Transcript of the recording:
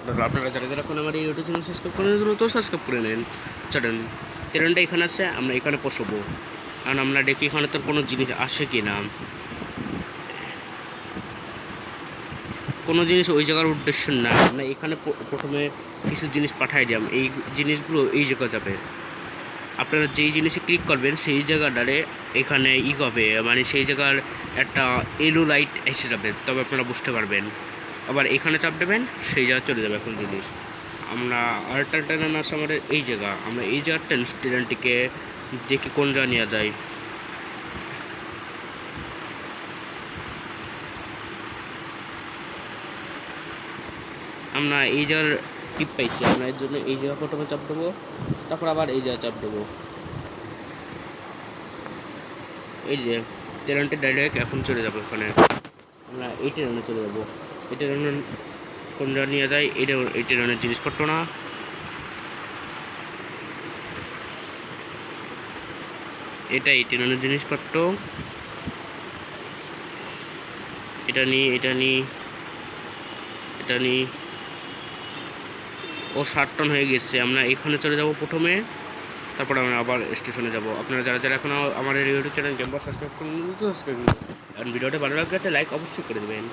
আপনারা যারা যারা এখন আমার এই ইউটিউব চ্যানেল সাবস্ক্রাইব করেন দ্রুত সাবস্ক্রাইব করে নেন। চলেন ট্রেনটা এখানে আছে, আমরা এখানে বসবো, কারণ আমরা দেখি এখানে তোর কোনো জিনিস আসে কি না। কোনো জিনিস ওই জায়গার উদ্দেশ্য না, আমরা এখানে প্রথমে কিছু জিনিস পাঠাই দিলাম, এই জিনিসগুলো এই জায়গায় যাবে। আপনারা যেই জিনিসে ক্লিক করবেন সেই জায়গাটারে এখানে হবে, মানে সেই জায়গার একটা এলো লাইট এসে যাবে, তবে আপনারা বুঝতে পারবেন। আবার এখানে চাপ দেবেন, সেই জায়গায় চলে যাবে এখন জিনিস। আমরা আরেকটা ট্রেন আছে আমাদের এই জায়গা, আমরা এই জায়গার ট্রেনটিকে দেখি কোন জায়গা নেওয়া যায়। আমরা এই জায়গার টিপ পাইছি, আমরা এর জন্য এই জায়গা প্রথমে চাপ দেবো, তারপর আবার এই জায়গা চাপ দেবো। এই যে ট্রেনটি ডাইরেক্ট এখন চলে যাবো ওখানে, আমরা এই ট্রেনে চলে যাবো। এই ট্রেনে কোন জায়গা নিয়ে যায়, এই ট্রেনের জিনিসপত্র না, এটা এই ট্রেনের জিনিসপত্র, এটা নিই, এটা নিই, এটা নিই। ও 60 টন হয়ে গেছে, আমরা এখানে চলে যাব প্রথমে, তারপর আমরা আবার স্টেশনে যাব। আপনারা যারা যারা এখনও আমার ইউটিউব চ্যানেল গেমবার সাবস্ক্রাইব করুন, সাবস্ক্রাইব করুন। আর ভিডিওটা ভালো লাগলে একটা লাইক অবশ্যই করে দেবেন।